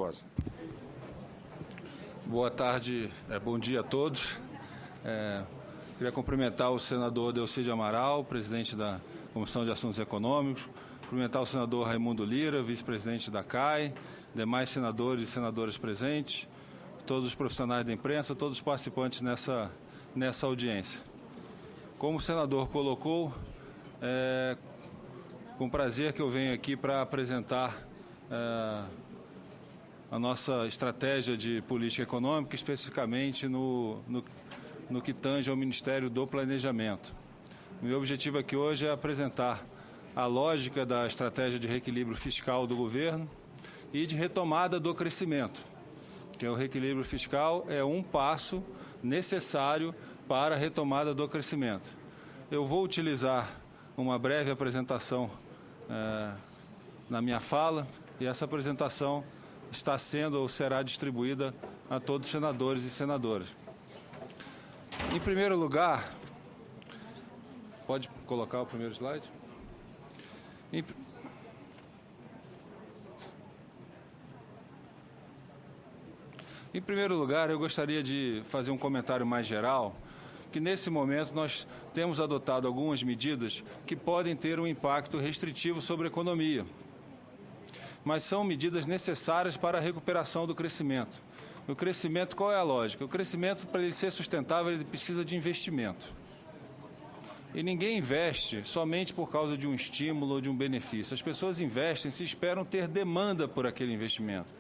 Rosa. Boa tarde, bom dia a todos. Queria cumprimentar o senador Delcídio Amaral, presidente da Comissão de Assuntos Econômicos, cumprimentar o senador Raimundo Lira, vice-presidente da CAI, demais senadores e senadoras presentes, todos os profissionais da imprensa, todos os participantes nessa audiência. Como o senador colocou, com prazer que eu venho aqui para apresentar a nossa estratégia de política econômica, especificamente no que tange ao Ministério do Planejamento. Meu objetivo aqui hoje é apresentar a lógica da estratégia de reequilíbrio fiscal do governo e de retomada do crescimento, que o reequilíbrio fiscal é um passo necessário para a retomada do crescimento. Eu vou utilizar uma breve apresentação na minha fala, e essa apresentação está sendo ou será distribuída a todos os senadores e senadoras. Em primeiro lugar, pode colocar o primeiro slide? Em primeiro lugar, eu gostaria de fazer um comentário mais geral, que nesse momento nós temos adotado algumas medidas que podem ter um impacto restritivo sobre a economia, mas são medidas necessárias para a recuperação do crescimento. O crescimento, qual é a lógica? O crescimento, para ele ser sustentável, ele precisa de investimento. E ninguém investe somente por causa de um estímulo ou de um benefício. As pessoas investem se esperam ter demanda por aquele investimento.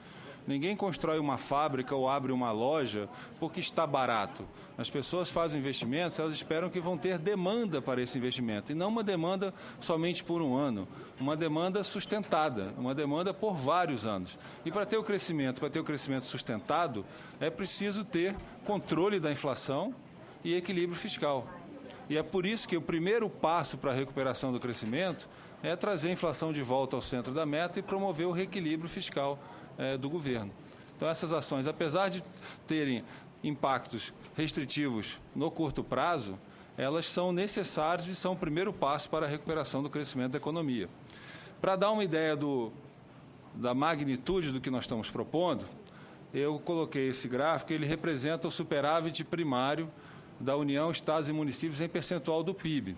Ninguém constrói uma fábrica ou abre uma loja porque está barato. As pessoas fazem investimentos, elas esperam que vão ter demanda para esse investimento. E não uma demanda somente por um ano, uma demanda sustentada, uma demanda por vários anos. E para ter o crescimento sustentado, é preciso ter controle da inflação e equilíbrio fiscal. E é por isso que o primeiro passo para a recuperação do crescimento é trazer a inflação de volta ao centro da meta e promover o reequilíbrio fiscal do governo. Então, essas ações, apesar de terem impactos restritivos no curto prazo, elas são necessárias e são o primeiro passo para a recuperação do crescimento da economia. Para dar uma ideia da magnitude do que nós estamos propondo, eu coloquei esse gráfico, ele representa o superávit primário da União, Estados e Municípios em percentual do PIB.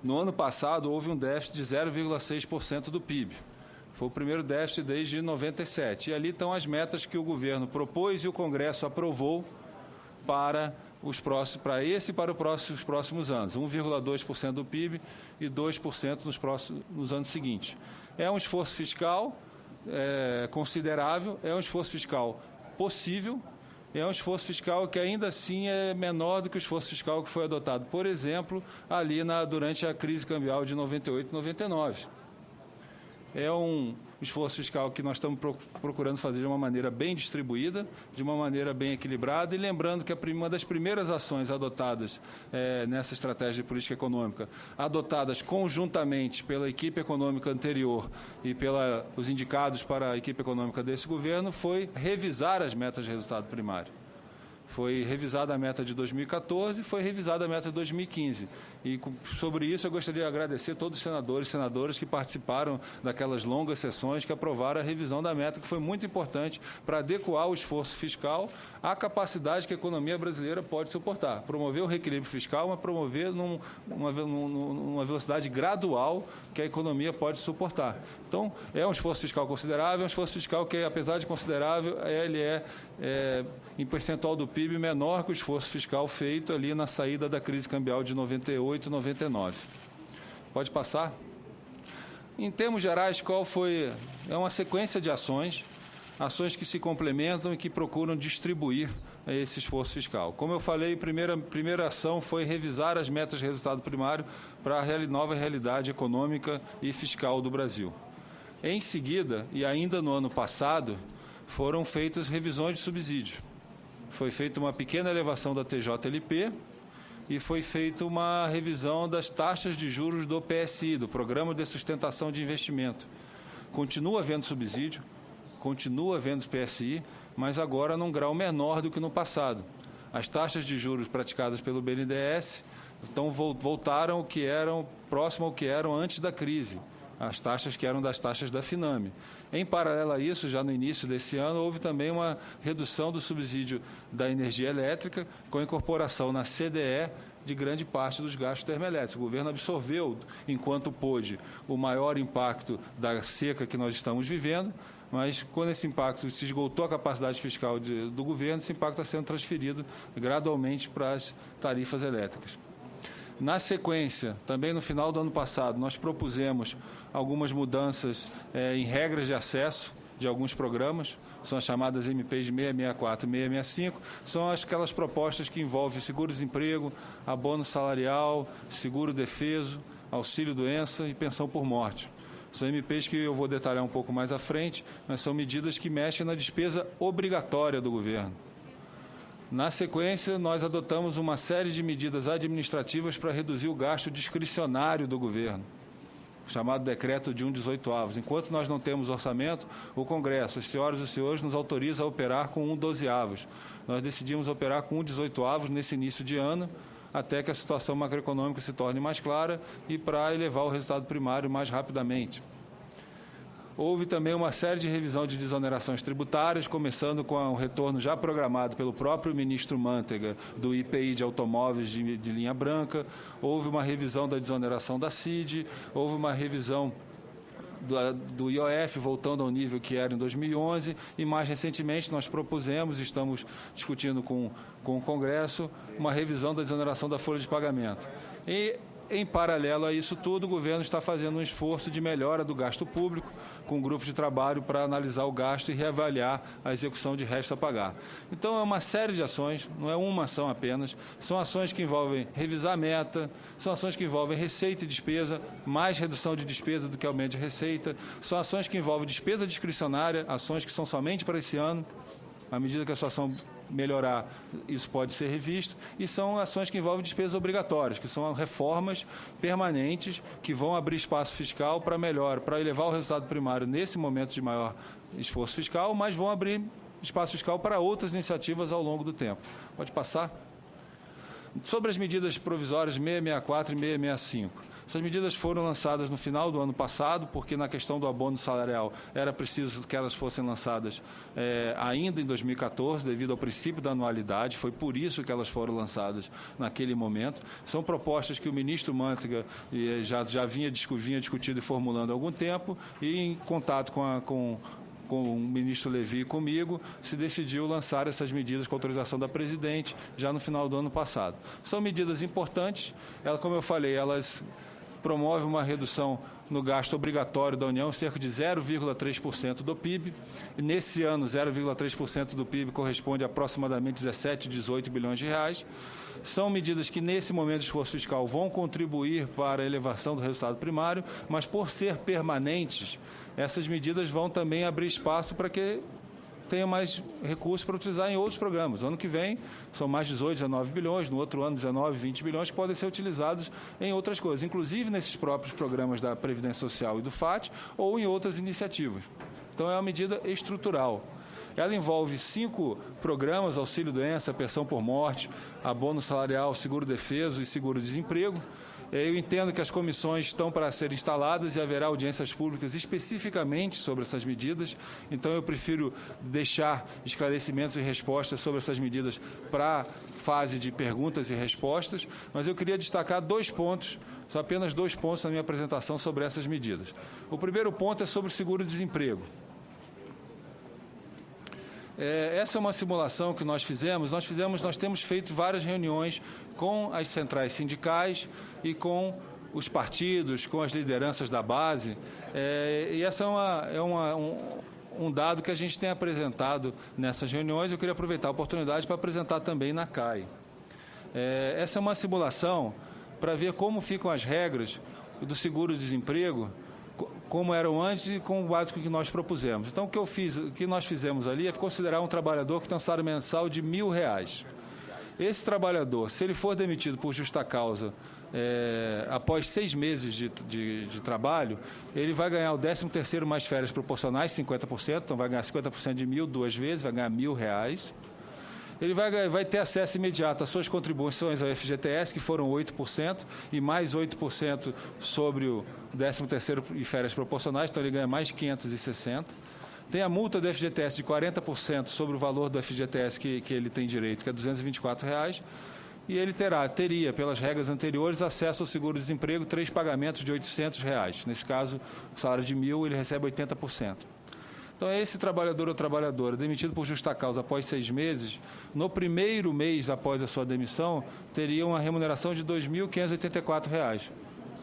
No ano passado, houve um déficit de 0,6% do PIB. Foi o primeiro déficit desde 97. E ali estão as metas que o governo propôs e o Congresso aprovou para os próximos anos. 1,2% do PIB e 2% nos anos seguintes. É um esforço fiscal considerável, é um esforço fiscal possível, é um esforço fiscal que ainda assim é menor do que o esforço fiscal que foi adotado, por exemplo, ali durante a crise cambial de 98 e 99. É um esforço fiscal que nós estamos procurando fazer de uma maneira bem distribuída, de uma maneira bem equilibrada, e lembrando que uma das primeiras ações adotadas nessa estratégia de política econômica, adotadas conjuntamente pela equipe econômica anterior e pelos indicados para a equipe econômica desse governo, foi revisar as metas de resultado primário. Foi revisada a meta de 2014 e foi revisada a meta de 2015. E sobre isso eu gostaria de agradecer a todos os senadores e senadoras que participaram daquelas longas sessões que aprovaram a revisão da meta, que foi muito importante para adequar o esforço fiscal à capacidade que a economia brasileira pode suportar. Promover o reequilíbrio fiscal, mas promover numa velocidade gradual que a economia pode suportar. Então, é um esforço fiscal considerável, é um esforço fiscal que, apesar de considerável, ele em percentual do PIB menor que o esforço fiscal feito ali na saída da crise cambial de 98 e 99. Pode passar? Em termos gerais, é uma sequência de ações que se complementam e que procuram distribuir esse esforço fiscal. Como eu falei, a primeira ação foi revisar as metas de resultado primário para a nova realidade econômica e fiscal do Brasil. Em seguida, e ainda no ano passado, foram feitas revisões de subsídio. Foi feita uma pequena elevação da TJLP e foi feita uma revisão das taxas de juros do PSI, do Programa de Sustentação de Investimento. Continua havendo subsídio, continua havendo PSI, mas agora num grau menor do que no passado. As taxas de juros praticadas pelo BNDES voltaram ao que eram próximo ao que eram antes da crise. as taxas que eram das taxas da Finame. Em paralelo a isso, já no início desse ano, houve também uma redução do subsídio da energia elétrica, com a incorporação na CDE de grande parte dos gastos termoelétricos. O governo absorveu, enquanto pôde, o maior impacto da seca que nós estamos vivendo, mas quando esse impacto se esgotou a capacidade fiscal do governo, esse impacto está sendo transferido gradualmente para as tarifas elétricas. Na sequência, também no final do ano passado, nós propusemos algumas mudanças em regras de acesso de alguns programas, são as chamadas MPs 664 e 665, são aquelas propostas que envolvem seguro-desemprego, abono salarial, seguro-defeso, auxílio-doença e pensão por morte. São MPs que eu vou detalhar um pouco mais à frente, mas são medidas que mexem na despesa obrigatória do governo. Na sequência, nós adotamos uma série de medidas administrativas para reduzir o gasto discricionário do governo, chamado decreto de 1/18. Enquanto nós não temos orçamento, o Congresso, as senhoras e os senhores, nos autoriza a operar com 1/12. Nós decidimos operar com 1/18 nesse início de ano, até que a situação macroeconômica se torne mais clara e para elevar o resultado primário mais rapidamente. Houve também uma série de revisão de desonerações tributárias, começando com o retorno já programado pelo próprio ministro Mantega do IPI de automóveis de linha branca, houve uma revisão da desoneração da CID, houve uma revisão do IOF, voltando ao nível que era em 2011, e mais recentemente nós propusemos, estamos discutindo com o Congresso, uma revisão da desoneração da folha de pagamento. E, em paralelo a isso tudo, o governo está fazendo um esforço de melhora do gasto público, com um grupo de trabalho para analisar o gasto e reavaliar a execução de resto a pagar. Então, é uma série de ações, não é uma ação apenas, são ações que envolvem revisar a meta, são ações que envolvem receita e despesa, mais redução de despesa do que aumento de receita, são ações que envolvem despesa discricionária, ações que são somente para esse ano, à medida que a situação melhorar, isso pode ser revisto, e são ações que envolvem despesas obrigatórias, que são reformas permanentes que vão abrir espaço fiscal para elevar o resultado primário nesse momento de maior esforço fiscal, mas vão abrir espaço fiscal para outras iniciativas ao longo do tempo. Pode passar? Sobre as medidas provisórias 664 e 665. Essas medidas foram lançadas no final do ano passado, porque na questão do abono salarial era preciso que elas fossem lançadas ainda em 2014, devido ao princípio da anualidade. Foi por isso que elas foram lançadas naquele momento. São propostas que o ministro Mantega já vinha discutindo e formulando há algum tempo, e em contato com o ministro Levi e comigo, se decidiu lançar essas medidas com autorização da presidente já no final do ano passado. São medidas importantes, como eu falei, elas promovem uma redução no gasto obrigatório da União, cerca de 0,3% do PIB. E nesse ano, 0,3% do PIB corresponde a aproximadamente 17, 18 bilhões de reais. São medidas que, nesse momento de esforço fiscal, vão contribuir para a elevação do resultado primário, mas, por ser permanentes, essas medidas vão também abrir espaço para que tenha mais recursos para utilizar em outros programas. Ano que vem, são mais 18, 19 bilhões, no outro ano, 19, 20 bilhões, que podem ser utilizados em outras coisas, inclusive nesses próprios programas da Previdência Social e do FAT, ou em outras iniciativas. Então, é uma medida estrutural. Ela envolve 5 programas: auxílio-doença, pensão por morte, abono salarial, seguro-defeso e seguro-desemprego. Eu entendo que as comissões estão para ser instaladas e haverá audiências públicas especificamente sobre essas medidas. Então, eu prefiro deixar esclarecimentos e respostas sobre essas medidas para a fase de perguntas e respostas. Mas eu queria destacar 2 pontos, só apenas 2 pontos na minha apresentação sobre essas medidas. O primeiro ponto é sobre o seguro-desemprego. Essa é uma simulação que nós fizemos. Nós temos feito várias reuniões com as centrais sindicais e com os partidos, com as lideranças da base. E essa um dado que a gente tem apresentado nessas reuniões. Eu queria aproveitar a oportunidade para apresentar também na CAI. Essa é uma simulação para ver como ficam as regras do seguro-desemprego, como eram antes e com o básico que nós propusemos. Então, o que nós fizemos ali é considerar um trabalhador que tem um salário mensal de R$1.000. Esse trabalhador, se ele for demitido por justa causa após 6 meses de trabalho, ele vai ganhar o 13º mais férias proporcionais, 50%, então vai ganhar 50% de 1.000 2 vezes, vai ganhar R$1.000. ele vai ter acesso imediato às suas contribuições ao FGTS, que foram 8%, e mais 8% sobre o 13º e férias proporcionais, então ele ganha mais de 560. Tem a multa do FGTS de 40% sobre o valor do FGTS que ele tem direito, que é R$ 224. E ele teria, pelas regras anteriores, acesso ao seguro-desemprego, 3 pagamentos de R$ 800. Nesse caso, o salário de 1.000, ele recebe 80%. Então, esse trabalhador ou trabalhadora demitido por justa causa após 6 meses, no primeiro mês após a sua demissão, teria uma remuneração de R$ 2.584,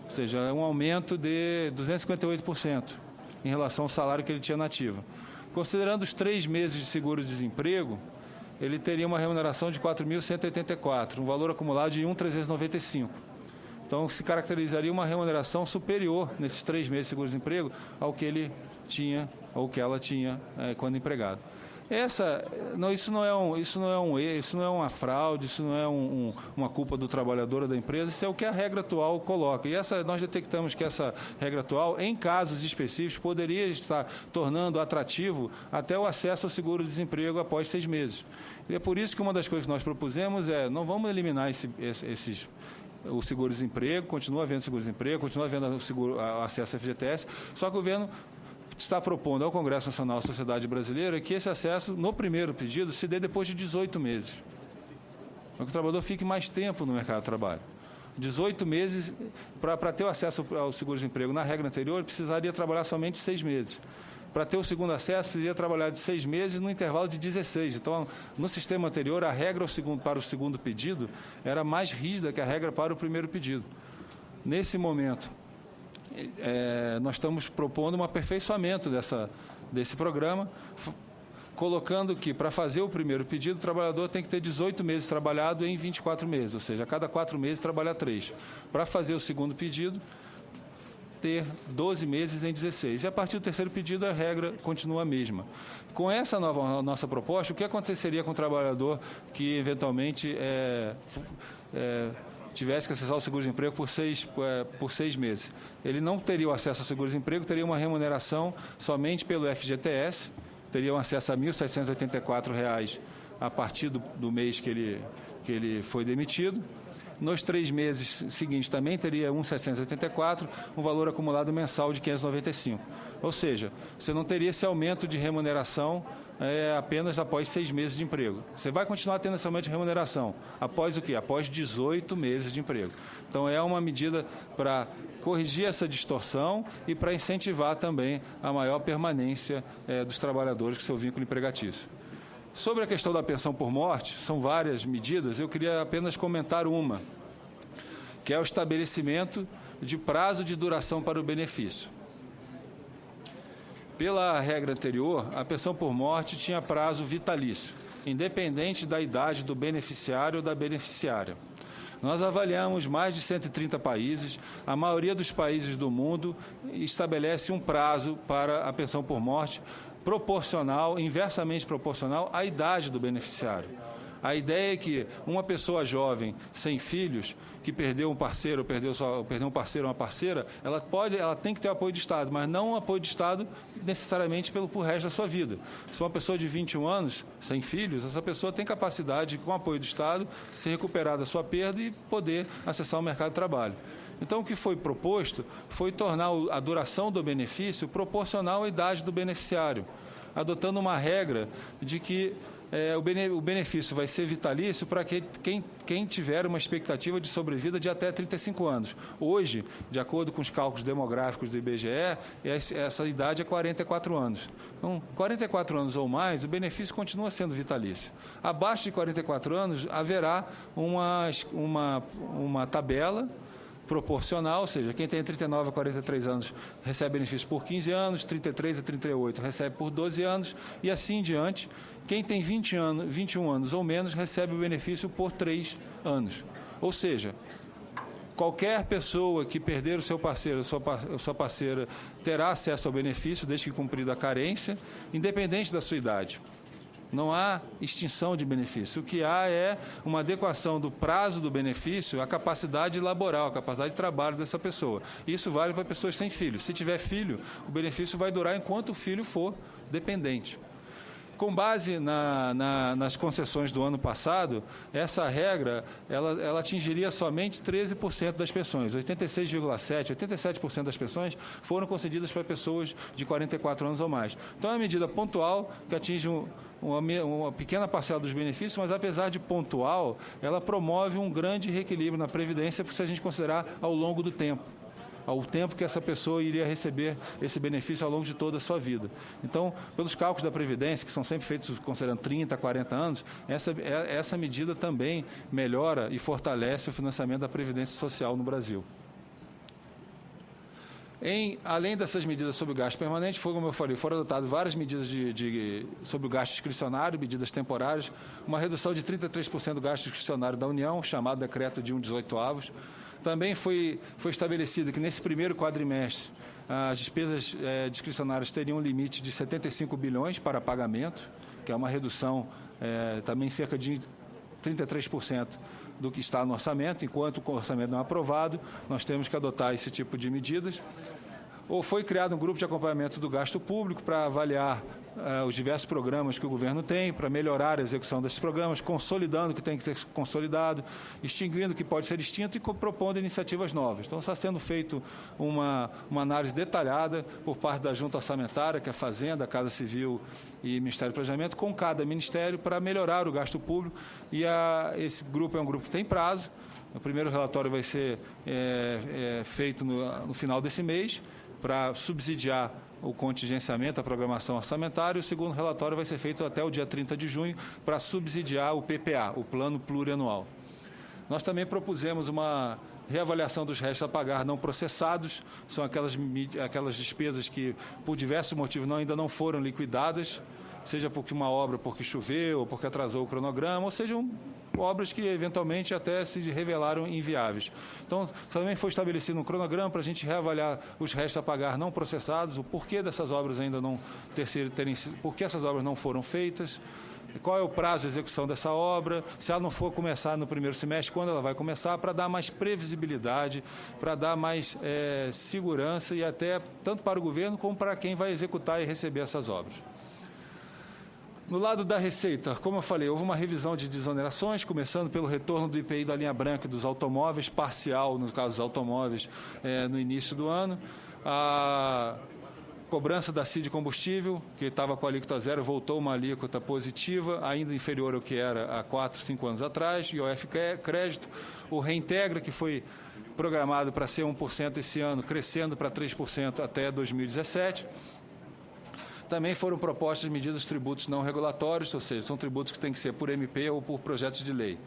ou seja, um aumento de 258% em relação ao salário que ele tinha na ativa. Considerando os 3 meses de seguro-desemprego, ele teria uma remuneração de R$ 4.184, um valor acumulado de R$ 1.395. Então, se caracterizaria uma remuneração superior nesses 3 meses de seguro-desemprego ao que ele tinha, ou que ela tinha quando empregado. Isso não é uma fraude, isso não é uma culpa do trabalhador ou da empresa, isso é o que a regra atual coloca. E nós detectamos que essa regra atual, em casos específicos, poderia estar tornando atrativo até o acesso ao seguro-desemprego após 6 meses. E é por isso que uma das coisas que nós propusemos não vamos eliminar o seguro-desemprego, continua havendo seguro-desemprego, continua havendo o acesso ao FGTS, só que o governo está propondo ao Congresso Nacional e à sociedade brasileira que esse acesso, no primeiro pedido, se dê depois de 18 meses. Para que o trabalhador fique mais tempo no mercado de trabalho. 18 meses, para ter o acesso ao seguro-desemprego na regra anterior, precisaria trabalhar somente 6 meses. Para ter o segundo acesso, precisaria trabalhar de 6 meses no intervalo de 16. Então, no sistema anterior, a regra para o segundo pedido era mais rígida que a regra para o primeiro pedido. Nesse momento, nós estamos propondo um aperfeiçoamento desse programa, colocando que, para fazer o primeiro pedido, o trabalhador tem que ter 18 meses trabalhado em 24 meses, ou seja, a cada 4 meses trabalhar 3. Para fazer o segundo pedido, ter 12 meses em 16. E a partir do terceiro pedido, a regra continua a mesma. Com essa nossa proposta, o que aconteceria com o trabalhador que, eventualmente, tivesse que acessar o seguro-desemprego por 6 meses? Ele não teria o acesso ao seguro-desemprego, teria uma remuneração somente pelo FGTS, teria um acesso a R$ 1.784 a partir do mês que ele foi demitido. Nos 3 meses seguintes também teria 1.784, um valor acumulado mensal de 595. Ou seja, você não teria esse aumento de remuneração apenas após 6 meses de emprego. Você vai continuar tendo esse aumento de remuneração. Após o quê? Após 18 meses de emprego. Então, é uma medida para corrigir essa distorção e para incentivar também a maior permanência dos trabalhadores com seu vínculo empregatício. Sobre a questão da pensão por morte, são várias medidas, eu queria apenas comentar uma, que é o estabelecimento de prazo de duração para o benefício. Pela regra anterior, a pensão por morte tinha prazo vitalício, independente da idade do beneficiário ou da beneficiária. Nós avaliamos mais de 130 países, a maioria dos países do mundo estabelece um prazo para a pensão por morte inversamente proporcional à idade do beneficiário. A ideia é que uma pessoa jovem, sem filhos, que perdeu um parceiro, perdeu um parceiro ou uma parceira, ela tem que ter apoio do Estado, mas não um apoio do Estado necessariamente pro resto da sua vida. Se uma pessoa de 21 anos, sem filhos, essa pessoa tem capacidade, com o apoio do Estado, se recuperar da sua perda e poder acessar o mercado de trabalho. Então, o que foi proposto foi tornar a duração do benefício proporcional à idade do beneficiário, adotando uma regra de que o benefício vai ser vitalício para quem tiver uma expectativa de sobrevida de até 35 anos. Hoje, de acordo com os cálculos demográficos do IBGE, essa idade é 44 anos. Então, 44 anos ou mais, o benefício continua sendo vitalício. Abaixo de 44 anos, haverá uma tabela proporcional, ou seja, quem tem 39 a 43 anos recebe benefício por 15 anos, 33 a 38 recebe por 12 anos e assim em diante. Quem tem 21 anos ou menos recebe o benefício por 3 anos. Ou seja, qualquer pessoa que perder o seu parceiro, a sua parceira, terá acesso ao benefício desde que cumprida a carência, independente da sua idade. Não há extinção de benefício. O que há é uma adequação do prazo do benefício à capacidade laboral, à capacidade de trabalho dessa pessoa. Isso vale para pessoas sem filhos. Se tiver filho, o benefício vai durar enquanto o filho for dependente. Com base nas concessões do ano passado, essa regra ela atingiria somente 13% das pensões. 86,7%, 87% das pensões foram concedidas para pessoas de 44 anos ou mais. Então, é uma medida pontual que atinge uma pequena parcela dos benefícios, mas, apesar de pontual, ela promove um grande reequilíbrio na Previdência, se a gente considerar ao longo do tempo. Ao tempo que essa pessoa iria receber esse benefício ao longo de toda a sua vida. Então, pelos cálculos da Previdência, que são sempre feitos considerando 30, 40 anos, essa medida também melhora e fortalece o financiamento da Previdência Social no Brasil. Além dessas medidas sobre o gasto permanente, como eu falei, foram adotadas várias medidas sobre o gasto discricionário, medidas temporárias, uma redução de 33% do gasto discricionário da União, chamado decreto de 1/18. Também foi estabelecido que, nesse primeiro quadrimestre, as despesas discricionárias teriam um limite de 75 bilhões para pagamento, que é uma redução também cerca de 33% do que está no orçamento. Enquanto o orçamento não é aprovado, nós temos que adotar esse tipo de medidas. Ou foi criado um grupo de acompanhamento do gasto público para avaliar os diversos programas que o governo tem, para melhorar a execução desses programas, consolidando o que tem que ser consolidado, extinguindo o que pode ser extinto e propondo iniciativas novas. Então, está sendo feito uma análise detalhada por parte da Junta Orçamentária, que é a Fazenda, a Casa Civil e Ministério do Planejamento, com cada ministério para melhorar o gasto público. E esse grupo é um grupo que tem prazo. O primeiro relatório vai ser feito no final desse mês, para subsidiar o contingenciamento, a programação orçamentária. O segundo relatório vai ser feito até o dia 30 de junho para subsidiar o PPA, o Plano Plurianual. Nós também propusemos uma reavaliação dos restos a pagar não processados, são aquelas despesas que, por diversos motivos, ainda não foram liquidadas, seja porque uma obra porque choveu, ou porque atrasou o cronograma, ou sejam obras que eventualmente até se revelaram inviáveis. Então, também foi estabelecido um cronograma para a gente reavaliar os restos a pagar não processados, o porquê dessas obras ainda não por que essas obras não foram feitas, qual é o prazo de execução dessa obra, se ela não for começar no primeiro semestre, quando ela vai começar, para dar mais previsibilidade, para dar mais segurança e até tanto para o governo como para quem vai executar e receber essas obras. No lado da Receita, como eu falei, houve uma revisão de desonerações, começando pelo retorno do IPI da linha branca dos automóveis, parcial, no caso dos automóveis, no início do ano. A cobrança da CID combustível, que estava com a alíquota zero, voltou uma alíquota positiva, ainda inferior ao que era há 4, 5 anos atrás, IOF crédito. O Reintegra, que foi programado para ser 1% esse ano, crescendo para 3% até 2017. Também foram propostas medidas de tributos não regulatórios, ou seja, são tributos que têm que ser por MP ou por projetos de lei.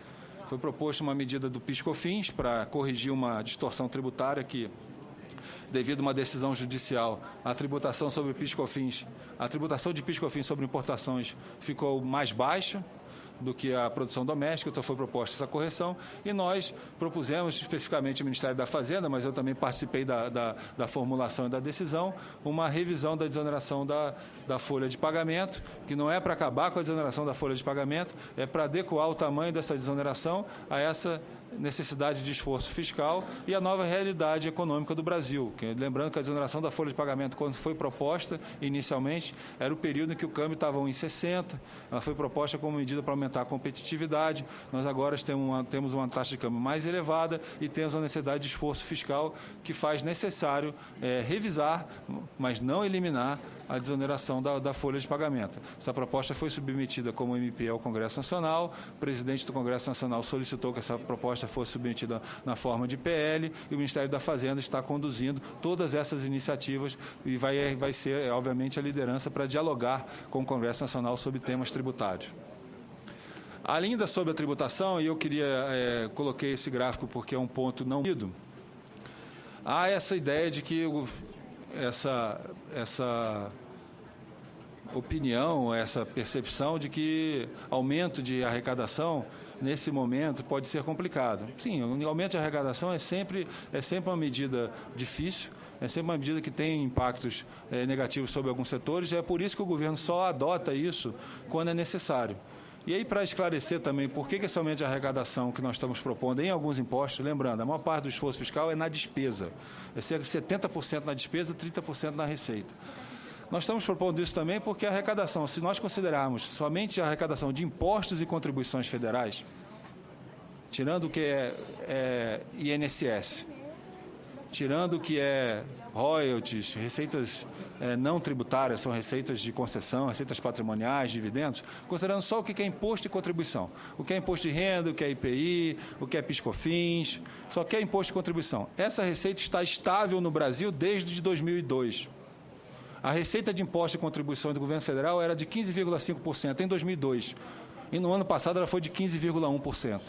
Foi proposta uma medida do PIS/COFINS para corrigir uma distorção tributária que, devido a uma decisão judicial, a tributação sobre PIS/COFINS, a tributação de PIS/COFINS sobre importações ficou mais baixa do que a produção doméstica, então foi proposta essa correção, e nós propusemos, especificamente o Ministério da Fazenda, mas eu também participei da formulação e da decisão, uma revisão da desoneração da folha de pagamento, que não é para acabar com a desoneração da folha de pagamento, é para adequar o tamanho dessa desoneração a essa necessidade de esforço fiscal e a nova realidade econômica do Brasil. Lembrando que a desoneração da folha de pagamento, quando foi proposta inicialmente, era o período em que o câmbio estava 1,60, ela foi proposta como medida para aumentar a competitividade. Nós agora temos uma taxa de câmbio mais elevada e temos uma necessidade de esforço fiscal que faz necessário revisar, mas não eliminar a desoneração da folha de pagamento. Essa proposta foi submetida como MP ao Congresso Nacional, o presidente do Congresso Nacional solicitou que essa proposta fosse submetida na forma de PL e o Ministério da Fazenda está conduzindo todas essas iniciativas e vai ser, obviamente, a liderança para dialogar com o Congresso Nacional sobre temas tributários. Ainda sobre a tributação, e eu coloquei esse gráfico porque é um ponto não lido, há essa ideia de que essa opinião, essa percepção de que aumento de arrecadação, nesse momento, pode ser complicado. Sim, o aumento de arrecadação é sempre uma medida difícil, é sempre uma medida que tem impactos negativos sobre alguns setores, e é por isso que o governo só adota isso quando é necessário. E aí, para esclarecer também por que esse aumento de arrecadação que nós estamos propondo em alguns impostos, lembrando, a maior parte do esforço fiscal é na despesa. É cerca de 70% na despesa e 30% na receita. Nós estamos propondo isso também porque a arrecadação, se nós considerarmos somente a arrecadação de impostos e contribuições federais, tirando o que é INSS, tirando o que é royalties, receitas não tributárias, são receitas de concessão, receitas patrimoniais, dividendos, considerando só o que é imposto e contribuição. O que é imposto de renda, o que é IPI, o que é PIS/COFINS, só que é imposto e contribuição. Essa receita está estável no Brasil desde 2002. A receita de imposto e contribuição do governo federal era de 15,5% em 2002. E no ano passado ela foi de 15,1%.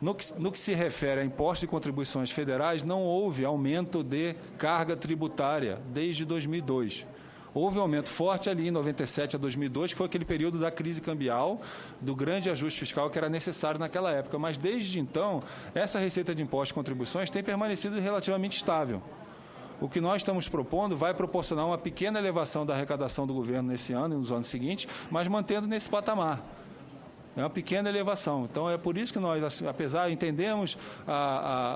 No que se refere a impostos e contribuições federais, não houve aumento de carga tributária desde 2002. Houve um aumento forte ali em 97 a 2002, que foi aquele período da crise cambial, do grande ajuste fiscal que era necessário naquela época. Mas, desde então, essa receita de impostos e contribuições tem permanecido relativamente estável. O que nós estamos propondo vai proporcionar uma pequena elevação da arrecadação do governo nesse ano e nos anos seguintes, mas mantendo nesse patamar. É uma pequena elevação. Então, é por isso que nós, apesar, entendemos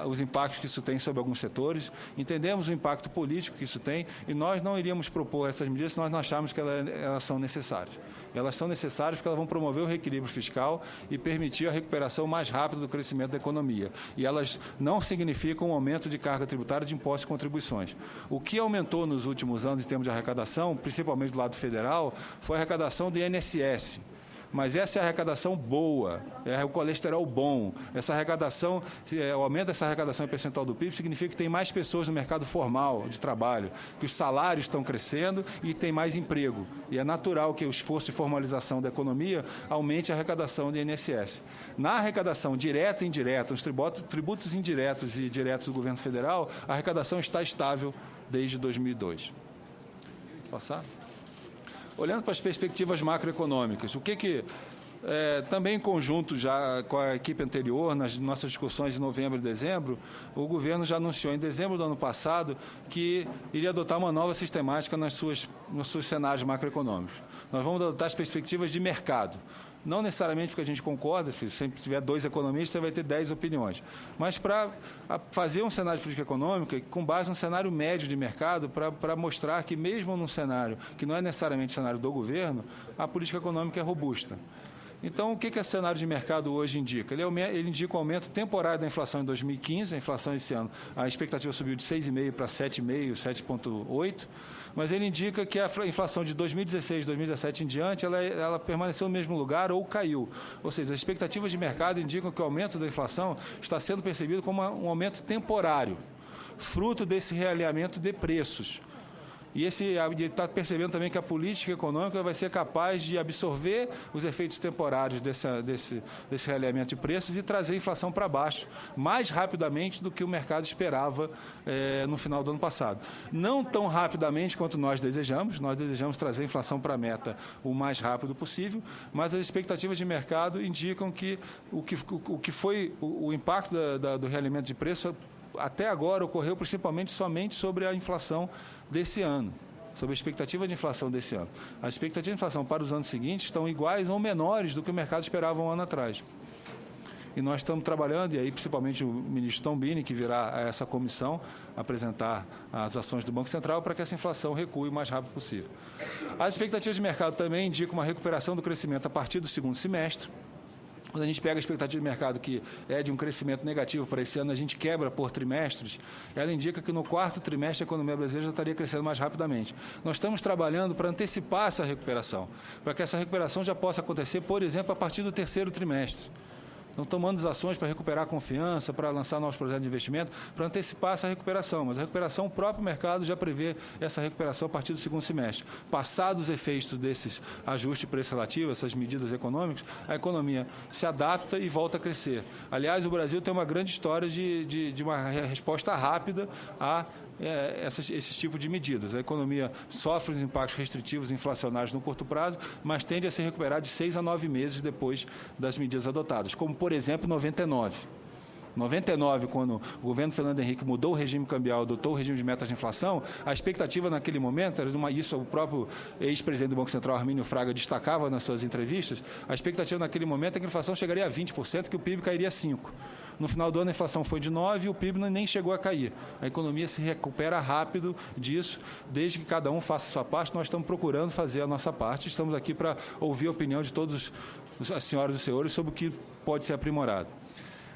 os impactos que isso tem sobre alguns setores, entendemos o impacto político que isso tem, e nós não iríamos propor essas medidas se nós não acharmos que elas são necessárias. Elas são necessárias porque elas vão promover o reequilíbrio fiscal e permitir a recuperação mais rápida do crescimento da economia. E elas não significam um aumento de carga tributária de impostos e contribuições. O que aumentou nos últimos anos em termos de arrecadação, principalmente do lado federal, foi a arrecadação do INSS. Mas essa é a arrecadação boa, é o colesterol bom. Essa arrecadação, o aumento dessa arrecadação em percentual do PIB significa que tem mais pessoas no mercado formal de trabalho, que os salários estão crescendo e tem mais emprego. E é natural que o esforço de formalização da economia aumente a arrecadação do INSS. Na arrecadação direta e indireta, os tributos indiretos e diretos do governo federal, a arrecadação está estável desde 2002. Passar? Olhando para as perspectivas macroeconômicas, também em conjunto já com a equipe anterior, nas nossas discussões de novembro e dezembro, o governo já anunciou em dezembro do ano passado que iria adotar uma nova sistemática nos seus cenários macroeconômicos. Nós vamos adotar as perspectivas de mercado. Não necessariamente porque a gente concorda, se sempre tiver 2 economistas, você vai ter 10 opiniões. Mas para fazer um cenário de política econômica com base no cenário médio de mercado, para mostrar que mesmo num cenário que não é necessariamente o cenário do governo, a política econômica é robusta. Então, o que esse cenário de mercado hoje indica? Ele indica um aumento temporário da inflação em 2015, a inflação esse ano, a expectativa subiu de 6,5% para 7,5%, 7,8%, mas ele indica que a inflação de 2016, 2017 em diante, ela permaneceu no mesmo lugar ou caiu. Ou seja, as expectativas de mercado indicam que o aumento da inflação está sendo percebido como um aumento temporário, fruto desse realinhamento de preços. E está percebendo também que a política econômica vai ser capaz de absorver os efeitos temporários desse realinhamento de preços e trazer a inflação para baixo mais rapidamente do que o mercado esperava no final do ano passado. Não tão rapidamente quanto nós desejamos trazer a inflação para a meta o mais rápido possível, mas as expectativas de mercado indicam que o que foi o impacto do realinhamento de preço até agora ocorreu principalmente somente sobre a inflação desse ano, sobre a expectativa de inflação desse ano. As expectativas de inflação para os anos seguintes estão iguais ou menores do que o mercado esperava um ano atrás. E nós estamos trabalhando, e aí principalmente o ministro Tombini, que virá a essa comissão apresentar as ações do Banco Central para que essa inflação recue o mais rápido possível. As expectativas de mercado também indicam uma recuperação do crescimento a partir do segundo semestre. Quando a gente pega a expectativa de mercado, que é de um crescimento negativo para esse ano, a gente quebra por trimestres, ela indica que no 4º trimestre a economia brasileira já estaria crescendo mais rapidamente. Nós estamos trabalhando para antecipar essa recuperação, para que essa recuperação já possa acontecer, por exemplo, a partir do 3º trimestre. Então, tomando as ações para recuperar a confiança, para lançar novos projetos de investimento, para antecipar essa recuperação. Mas a recuperação, o próprio mercado já prevê essa recuperação a partir do segundo semestre. Passados os efeitos desses ajustes de preço relativo, essas medidas econômicas, a economia se adapta e volta a crescer. Aliás, o Brasil tem uma grande história de uma resposta rápida a esse tipo de medidas. A economia sofre os impactos restritivos e inflacionários no curto prazo, mas tende a se recuperar de 6 a 9 meses depois das medidas adotadas, como, por exemplo, 99. 99, quando o governo Fernando Henrique mudou o regime cambial, adotou o regime de metas de inflação, a expectativa naquele momento, isso o próprio ex-presidente do Banco Central, Armínio Fraga, destacava nas suas entrevistas, a expectativa naquele momento é que a inflação chegaria a 20%, que o PIB cairia a 5%. No final do ano, a inflação foi de 9% e o PIB nem chegou a cair. A economia se recupera rápido disso, desde que cada um faça a sua parte. Nós estamos procurando fazer a nossa parte. Estamos aqui para ouvir a opinião de todas as senhoras e senhores sobre o que pode ser aprimorado.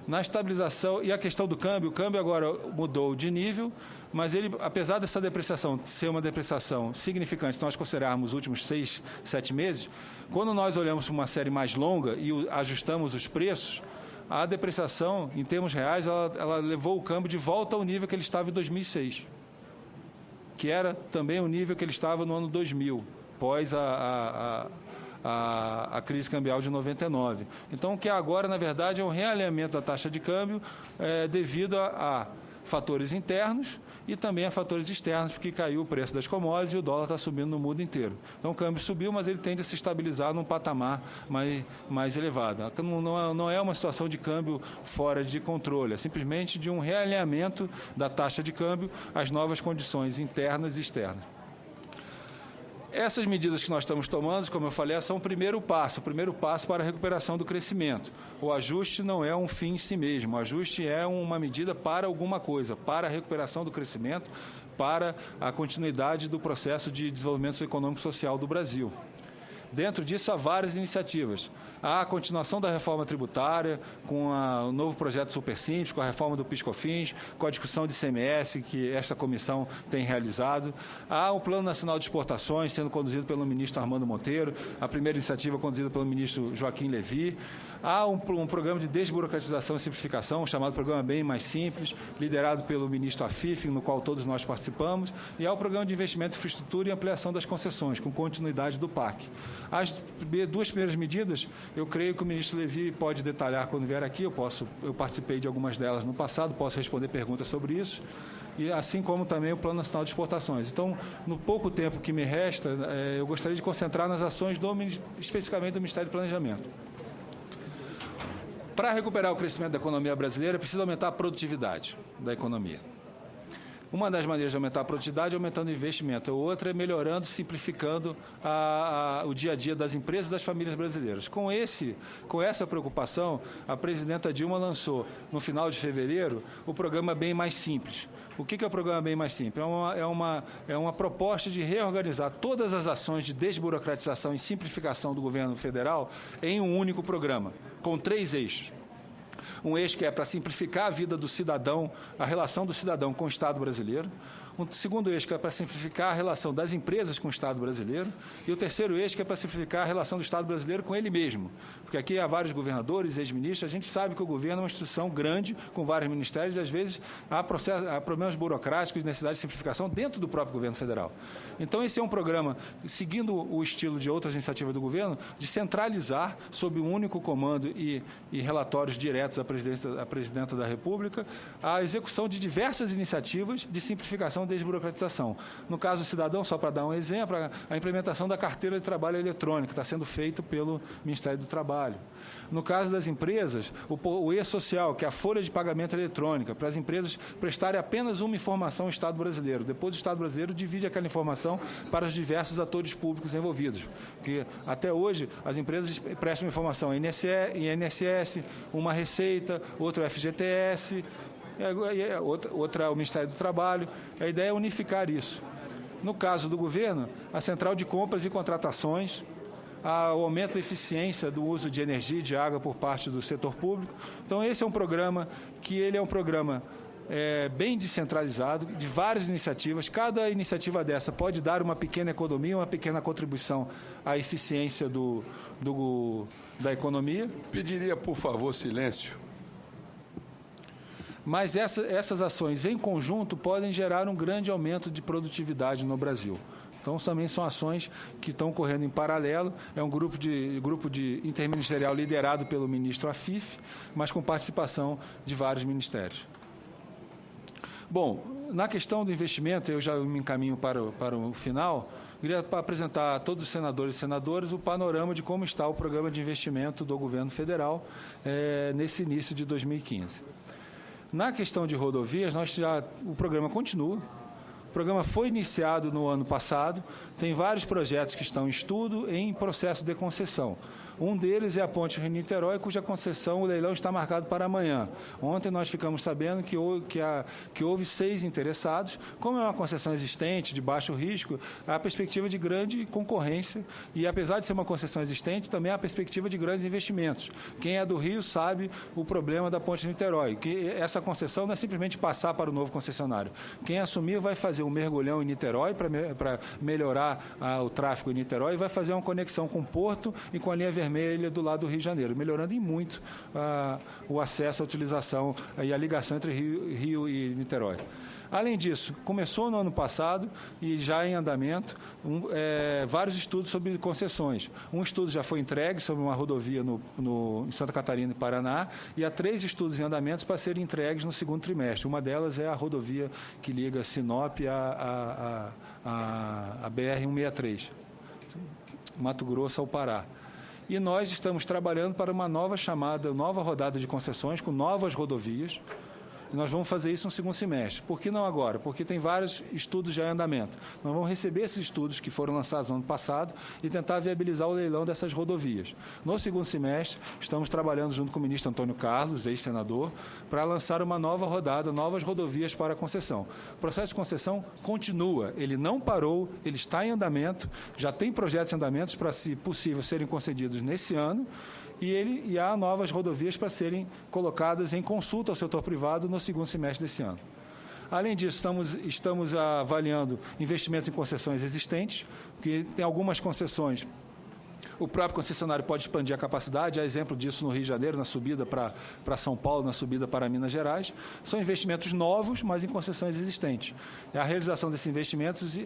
Na estabilização e a questão do câmbio, o câmbio agora mudou de nível, mas ele, apesar dessa depreciação ser uma depreciação significante, se nós considerarmos os últimos 6, 7 meses, quando nós olhamos para uma série mais longa e ajustamos os preços, a depreciação, em termos reais, ela levou o câmbio de volta ao nível que ele estava em 2006, que era também o nível que ele estava no ano 2000, pós a crise cambial de 99. Então, o que agora, na verdade, é um realinhamento da taxa de câmbio devido a fatores internos e também a fatores externos, porque caiu o preço das commodities e o dólar está subindo no mundo inteiro. Então, o câmbio subiu, mas ele tende a se estabilizar num patamar mais elevado. Não é uma situação de câmbio fora de controle, é simplesmente de um realinhamento da taxa de câmbio às novas condições internas e externas. Essas medidas que nós estamos tomando, como eu falei, são o primeiro passo para a recuperação do crescimento. O ajuste não é um fim em si mesmo, o ajuste é uma medida para alguma coisa, para a recuperação do crescimento, para a continuidade do processo de desenvolvimento econômico e social do Brasil. Dentro disso, há várias iniciativas. Há a continuação da reforma tributária, com o novo projeto Supersimples, com a reforma do PIS/COFINS, com a discussão de ICMS, que esta comissão tem realizado. Há o Plano Nacional de Exportações, sendo conduzido pelo ministro Armando Monteiro, a primeira iniciativa conduzida pelo ministro Joaquim Levy. Há um programa de desburocratização e simplificação, chamado Programa Bem Mais Simples, liderado pelo ministro Afif, no qual todos nós participamos. E há o Programa de Investimento em Infraestrutura e Ampliação das Concessões, com continuidade do PAC. As duas primeiras medidas, eu creio que o ministro Levy pode detalhar quando vier aqui, eu participei de algumas delas no passado, posso responder perguntas sobre isso, e assim como também o Plano Nacional de Exportações. Então, no pouco tempo que me resta, eu gostaria de concentrar nas ações especificamente do Ministério do Planejamento. Para recuperar o crescimento da economia brasileira, é preciso aumentar a produtividade da economia. Uma das maneiras de aumentar a produtividade é aumentando o investimento. A outra é melhorando, simplificando o dia a dia das empresas e das famílias brasileiras. Com essa preocupação, a presidenta Dilma lançou, no final de fevereiro, o programa Bem Mais Simples. O que é o programa Bem Mais Simples? É uma proposta de reorganizar todas as ações de desburocratização e simplificação do governo federal em um único programa, com 3 eixos. Um eixo que é para simplificar a vida do cidadão, a relação do cidadão com o Estado brasileiro. Um segundo eixo que é para simplificar a relação das empresas com o Estado brasileiro. E o terceiro eixo que é para simplificar a relação do Estado brasileiro com ele mesmo. Porque aqui há vários governadores, ex-ministros, a gente sabe que o governo é uma instituição grande, com vários ministérios, e às vezes há problemas burocráticos e necessidade de simplificação dentro do próprio governo federal. Então, esse é um programa, seguindo o estilo de outras iniciativas do governo, de centralizar, sob um único comando e relatórios diretos à presidenta da República, a execução de diversas iniciativas de simplificação e desburocratização. No caso do cidadão, só para dar um exemplo, a implementação da carteira de trabalho eletrônica está sendo feito pelo Ministério do Trabalho. No caso das empresas, o E-Social, que é a folha de pagamento eletrônica, para as empresas prestarem apenas uma informação ao Estado brasileiro. Depois o Estado brasileiro divide aquela informação para os diversos atores públicos envolvidos. Porque até hoje as empresas prestam informação em INSS, uma Receita, outra FGTS, outra o Ministério do Trabalho. A ideia é unificar isso. No caso do governo, a Central de Compras e Contratações, o aumento da eficiência do uso de energia e de água por parte do setor público. Então, esse é um programa bem descentralizado, de várias iniciativas. Cada iniciativa dessa pode dar uma pequena economia, uma pequena contribuição à eficiência da economia. Pediria, por favor, silêncio. Mas essas ações em conjunto podem gerar um grande aumento de produtividade no Brasil. Então, também são ações que estão correndo em paralelo. É um grupo de interministerial liderado pelo ministro Afif, mas com participação de vários ministérios. Bom, na questão do investimento, eu já me encaminho para o final. Queria apresentar a todos os senadores e senadoras o panorama de como está o programa de investimento do governo federal nesse início de 2015. Na questão de rodovias, o programa continua. O programa foi iniciado no ano passado, tem vários projetos que estão em estudo, em processo de concessão. Um deles é a Ponte Rio-Niterói, cuja concessão, o leilão está marcado para amanhã. Ontem nós ficamos sabendo que houve 6 interessados. Como é uma concessão existente, de baixo risco, há a perspectiva de grande concorrência e, apesar de ser uma concessão existente, também há a perspectiva de grandes investimentos. Quem é do Rio sabe o problema da Ponte Rio-Niterói, que essa concessão não é simplesmente passar para o novo concessionário. Quem assumir vai fazer um mergulhão em Niterói para melhorar o tráfego em Niterói e vai fazer uma conexão com o Porto e com a linha vermelha do lado do Rio de Janeiro, melhorando em muito o acesso à utilização e a ligação entre Rio e Niterói. Além disso, começou no ano passado e já em andamento vários estudos sobre concessões. Um estudo já foi entregue sobre uma rodovia em Santa Catarina e Paraná e há 3 estudos em andamento para serem entregues no segundo trimestre. Uma delas é a rodovia que liga Sinop à BR-163, Mato Grosso ao Pará. E nós estamos trabalhando para uma nova rodada de concessões com novas rodovias. E nós vamos fazer isso no segundo semestre. Por que não agora? Porque tem vários estudos já em andamento. Nós vamos receber esses estudos que foram lançados no ano passado e tentar viabilizar o leilão dessas rodovias. No segundo semestre, estamos trabalhando junto com o ministro Antônio Carlos, ex-senador, para lançar uma nova rodada, novas rodovias para a concessão. O processo de concessão continua, ele não parou, ele está em andamento, já tem projetos em andamento para, se possível, serem concedidos nesse ano, e há novas rodovias para serem colocadas em consulta ao setor privado no segundo semestre desse ano. Além disso, estamos avaliando investimentos em concessões existentes, porque tem algumas concessões. O próprio concessionário pode expandir a capacidade, há exemplo disso no Rio de Janeiro, na subida para São Paulo, na subida para Minas Gerais. São investimentos novos, mas em concessões existentes. A realização desses investimentos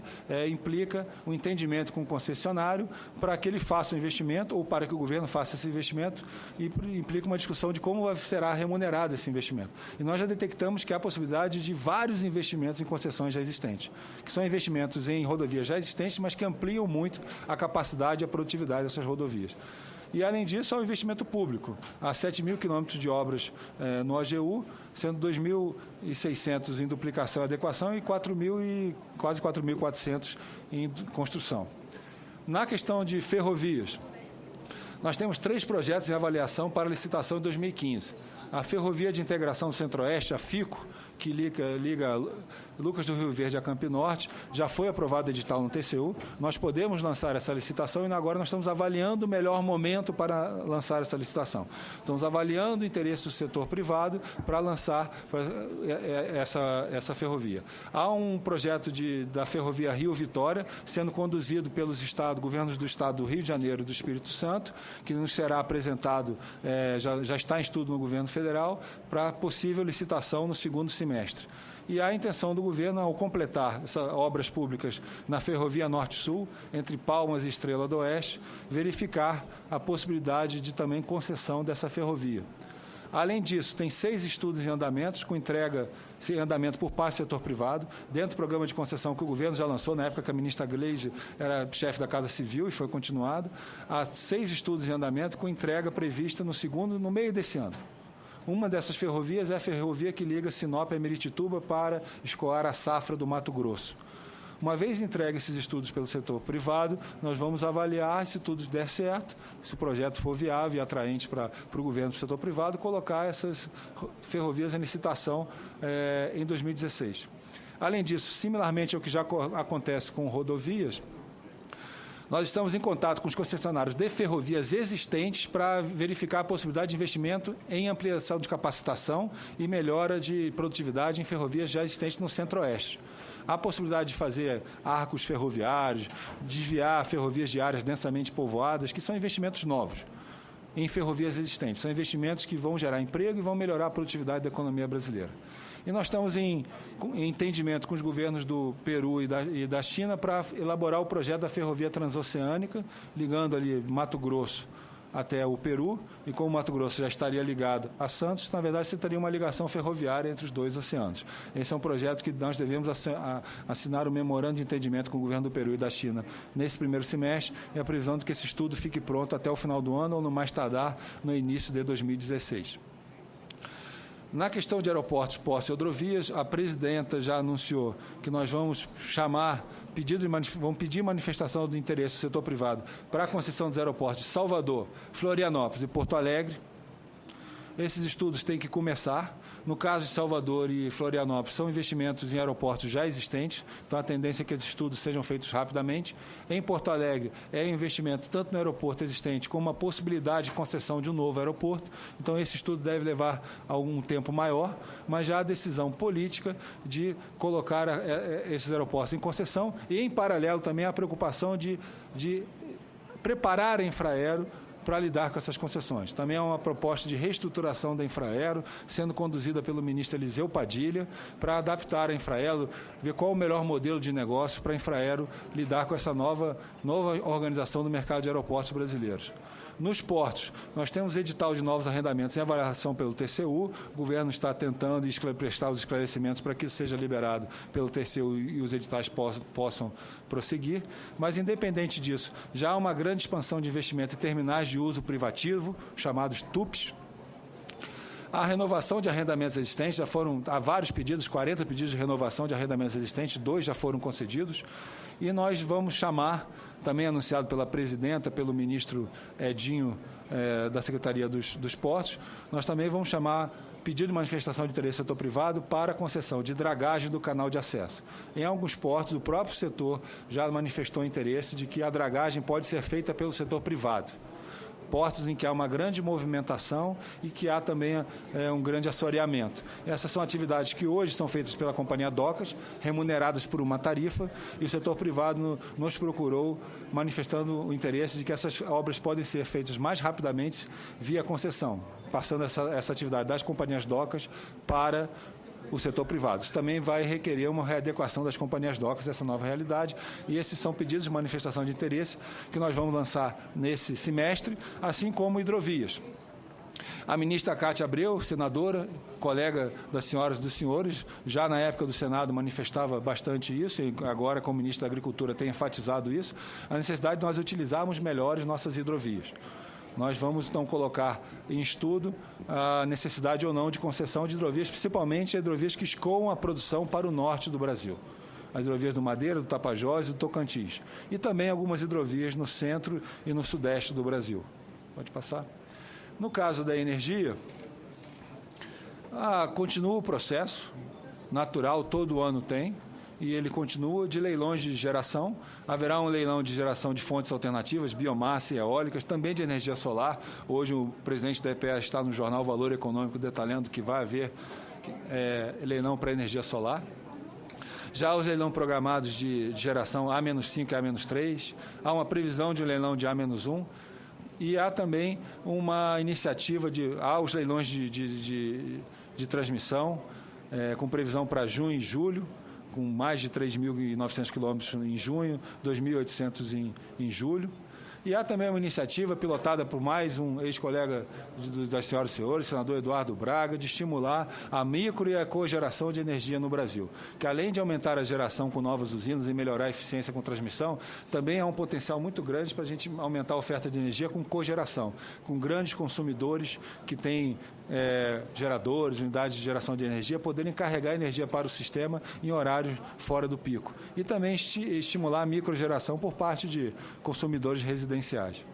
implica um entendimento com o concessionário para que ele faça o investimento ou para que o governo faça esse investimento e implica uma discussão de como será remunerado esse investimento. E nós já detectamos que há possibilidade de vários investimentos em concessões já existentes, que são investimentos em rodovias já existentes, mas que ampliam muito a capacidade e a produtividade dessas rodovias. E, além disso, há um investimento público. Há 7.000 quilômetros de obras no AGU, sendo 2.600 em duplicação e adequação e quase 4.400 em construção. Na questão de ferrovias, nós temos 3 projetos em avaliação para licitação em 2015. A Ferrovia de Integração do Centro-Oeste, a FICO, que liga Lucas do Rio Verde a Campo Norte, já foi aprovado o edital no TCU. Nós podemos lançar essa licitação e agora nós estamos avaliando o melhor momento para lançar essa licitação. Estamos avaliando o interesse do setor privado para lançar essa ferrovia. Há um projeto da Ferrovia Rio-Vitória sendo conduzido pelos governos do Estado do Rio de Janeiro e do Espírito Santo, que nos será apresentado, já está em estudo no governo federal, para possível licitação no segundo semestre. E há a intenção do governo, ao completar essas obras públicas na Ferrovia Norte-Sul, entre Palmas e Estrela do Oeste, verificar a possibilidade de também concessão dessa ferrovia. Além disso, tem 6 estudos em andamento, com entrega em andamento por parte do setor privado, dentro do programa de concessão que o governo já lançou, na época que a ministra Gleisi era chefe da Casa Civil e foi continuado. Há 6 estudos em andamento, com entrega prevista no meio desse ano. Uma dessas ferrovias é a ferrovia que liga Sinop a Miritituba para escoar a safra do Mato Grosso. Uma vez entregue esses estudos pelo setor privado, nós vamos avaliar se tudo der certo, se o projeto for viável e atraente para o governo e para o setor privado, colocar essas ferrovias em licitação em 2016. Além disso, similarmente ao que já acontece com rodovias, nós estamos em contato com os concessionários de ferrovias existentes para verificar a possibilidade de investimento em ampliação de capacitação e melhora de produtividade em ferrovias já existentes no Centro-Oeste. Há a possibilidade de fazer arcos ferroviários, desviar ferrovias de áreas densamente povoadas, que são investimentos novos em ferrovias existentes. São investimentos que vão gerar emprego e vão melhorar a produtividade da economia brasileira. E nós estamos em entendimento com os governos do Peru e da China para elaborar o projeto da ferrovia transoceânica, ligando ali Mato Grosso até o Peru, e como o Mato Grosso já estaria ligado a Santos, na verdade, você teria uma ligação ferroviária entre os 2 oceanos. Esse é um projeto que nós devemos assinar o memorando de entendimento com o governo do Peru e da China nesse primeiro semestre, e a previsão de que esse estudo fique pronto até o final do ano ou, no mais tardar, no início de 2016. Na questão de aeroportos, portos e rodovias, a presidenta já anunciou que nós vamos vamos pedir manifestação do interesse do setor privado para a concessão dos aeroportos de Salvador, Florianópolis e Porto Alegre. Esses estudos têm que começar. No caso de Salvador e Florianópolis, são investimentos em aeroportos já existentes, então a tendência é que esses estudos sejam feitos rapidamente. Em Porto Alegre, é investimento tanto no aeroporto existente, como uma possibilidade de concessão de um novo aeroporto. Então, esse estudo deve levar algum tempo maior, mas já a decisão política de colocar esses aeroportos em concessão e, em paralelo, também a preocupação de preparar a Infraero para lidar com essas concessões. Também há uma proposta de reestruturação da Infraero, sendo conduzida pelo ministro Eliseu Padilha, para adaptar a Infraero, ver qual o melhor modelo de negócio para a Infraero lidar com essa nova organização do mercado de aeroportos brasileiros. Nos portos, nós temos edital de novos arrendamentos em avaliação pelo TCU, o governo está tentando prestar os esclarecimentos para que isso seja liberado pelo TCU e os editais possam prosseguir, mas independente disso, já há uma grande expansão de investimento em terminais de uso privativo, chamados TUPs. A renovação de arrendamentos existentes, há vários pedidos, 40 pedidos de renovação de arrendamentos existentes, 2 já foram concedidos, e nós vamos chamar, também anunciado pela presidenta, pelo ministro Edinho, da Secretaria dos Portos, nós também vamos chamar pedido de manifestação de interesse do setor privado para a concessão de dragagem do canal de acesso. Em alguns portos, o próprio setor já manifestou interesse de que a dragagem pode ser feita pelo setor privado. Portos em que há uma grande movimentação e que há também um grande assoreamento. Essas são atividades que hoje são feitas pela Companhia Docas, remuneradas por uma tarifa, e o setor privado nos procurou manifestando o interesse de que essas obras podem ser feitas mais rapidamente via concessão, passando essa atividade das companhias Docas para o setor privado. Isso também vai requerer uma readequação das companhias docas a essa nova realidade, e esses são pedidos de manifestação de interesse que nós vamos lançar nesse semestre, assim como hidrovias. A ministra Cátia Abreu, senadora, colega das senhoras e dos senhores, já na época do Senado manifestava bastante isso, e agora, como ministra da Agricultura, tem enfatizado isso, a necessidade de nós utilizarmos melhores nossas hidrovias. Nós vamos, então, colocar em estudo a necessidade ou não de concessão de hidrovias, principalmente hidrovias que escoam a produção para o norte do Brasil. As hidrovias do Madeira, do Tapajós e do Tocantins. E também algumas hidrovias no centro e no sudeste do Brasil. Pode passar. No caso da energia, continua o processo natural, todo ano tem, e ele continua de leilões de geração. Haverá um leilão de geração de fontes alternativas, biomassa e eólicas, também de energia solar. Hoje o presidente da EPA está no jornal Valor Econômico detalhando que vai haver leilão para energia solar. Já os leilões programados de geração A-5 e A-3, há uma previsão de um leilão de A-1, e há também uma iniciativa há os leilões de transmissão, com previsão para junho e julho, com mais de 3.900 quilômetros em junho, 2.800 em julho. E há também uma iniciativa pilotada por mais um ex-colega das senhoras e senhores, senador Eduardo Braga, de estimular a micro e a cogeração de energia no Brasil, que além de aumentar a geração com novas usinas e melhorar a eficiência com transmissão, também há um potencial muito grande para a gente aumentar a oferta de energia com cogeração, com grandes consumidores que têm geradores, unidades de geração de energia, poderem carregar energia para o sistema em horários fora do pico. E também estimular a microgeração por parte de consumidores residenciais.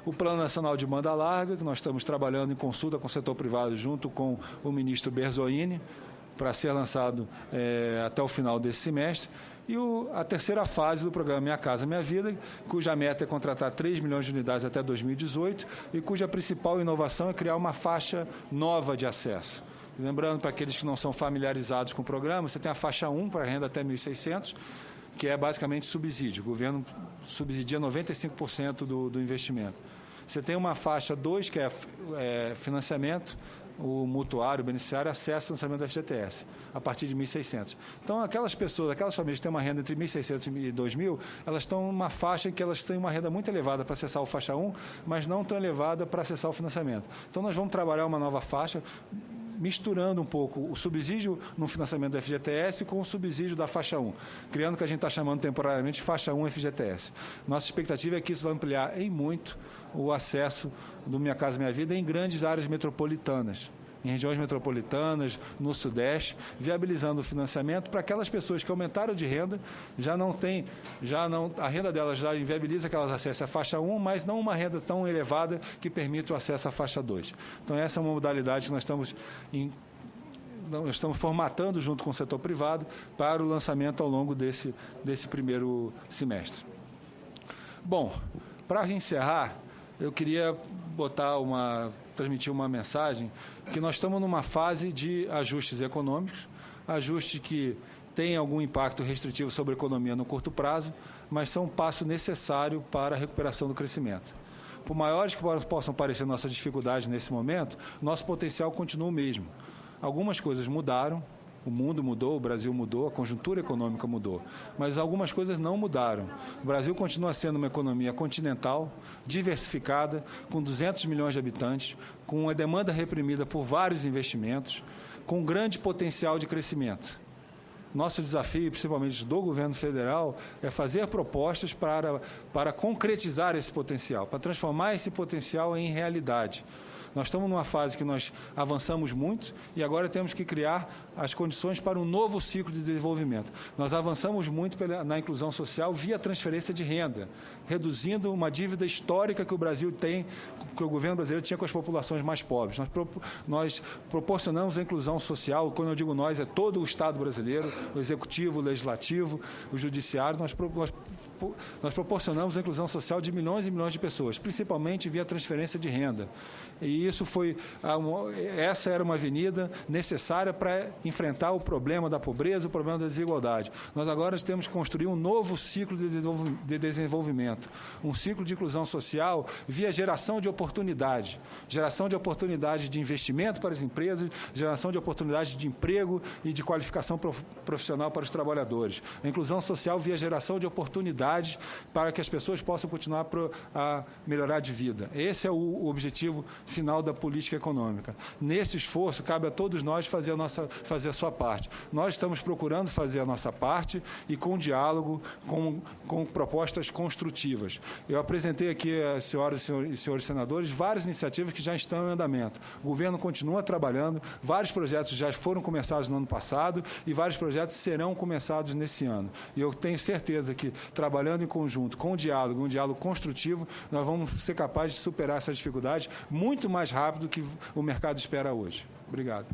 O Plano Nacional de Banda Larga, que nós estamos trabalhando em consulta com o setor privado junto com o ministro Berzolini, para ser lançado até o final desse semestre. E a terceira fase do programa Minha Casa Minha Vida, cuja meta é contratar 3 milhões de unidades até 2018 e cuja principal inovação é criar uma faixa nova de acesso. Lembrando, para aqueles que não são familiarizados com o programa, você tem a faixa 1 para renda até 1.600, que é basicamente subsídio. O governo subsidia 95% do investimento. Você tem uma faixa 2, que é financiamento, o mutuário, o beneficiário, acesso ao financiamento do FGTS, a partir de 1.600. Então, aquelas famílias que têm uma renda entre 1.600 e 2.000, elas estão numa faixa em que elas têm uma renda muito elevada para acessar o faixa 1, mas não tão elevada para acessar o financiamento. Então, nós vamos trabalhar uma nova faixa, misturando um pouco o subsídio no financiamento do FGTS com o subsídio da faixa 1, criando o que a gente está chamando temporariamente de faixa 1 FGTS. Nossa expectativa é que isso vai ampliar em muito o acesso do Minha Casa Minha Vida em grandes áreas metropolitanas, em regiões metropolitanas, no Sudeste, viabilizando o financiamento para aquelas pessoas que aumentaram de renda, a renda delas já inviabiliza que elas acessem a faixa 1, mas não uma renda tão elevada que permita o acesso à faixa 2. Então, essa é uma modalidade que nós estamos formatando junto com o setor privado para o lançamento ao longo desse primeiro semestre. Bom, para encerrar, eu queria transmitir uma mensagem que nós estamos numa fase de ajustes econômicos, ajustes que têm algum impacto restritivo sobre a economia no curto prazo, mas são um passo necessário para a recuperação do crescimento. Por maiores que possam parecer nossas dificuldades nesse momento, nosso potencial continua o mesmo. Algumas coisas mudaram, o mundo mudou, o Brasil mudou, a conjuntura econômica mudou, mas algumas coisas não mudaram. O Brasil continua sendo uma economia continental, diversificada, com 200 milhões de habitantes, com uma demanda reprimida por vários investimentos, com um grande potencial de crescimento. Nosso desafio, principalmente do governo federal, é fazer propostas para concretizar esse potencial, para transformar esse potencial em realidade. Nós estamos numa fase que nós avançamos muito e agora temos que criar as condições para um novo ciclo de desenvolvimento. Nós avançamos muito na inclusão social via transferência de renda, reduzindo uma dívida histórica que o Brasil tem, que o governo brasileiro tinha com as populações mais pobres. Nós proporcionamos a inclusão social, quando eu digo nós, é todo o Estado brasileiro, o Executivo, o Legislativo, o Judiciário, nós proporcionamos a inclusão social de milhões e milhões de pessoas, principalmente via transferência de renda. E essa era uma avenida necessária para enfrentar o problema da pobreza, o problema da desigualdade. Nós agora temos que construir um novo ciclo de desenvolvimento, um ciclo de inclusão social via geração de oportunidade de investimento para as empresas, geração de oportunidades de emprego e de qualificação profissional para os trabalhadores. A inclusão social via geração de oportunidades para que as pessoas possam continuar a melhorar de vida. Esse é o objetivo final da política econômica. Nesse esforço, cabe a todos nós fazer a sua parte. Nós estamos procurando fazer a nossa parte e com diálogo, com propostas construtivas. Eu apresentei aqui, às senhoras e senhores senadores, várias iniciativas que já estão em andamento. O governo continua trabalhando, vários projetos já foram começados no ano passado e vários projetos serão começados nesse ano. E eu tenho certeza que, trabalhando em conjunto, com diálogo, um diálogo construtivo, nós vamos ser capazes de superar essas dificuldades muito mais rápido do que o mercado espera hoje. Obrigado.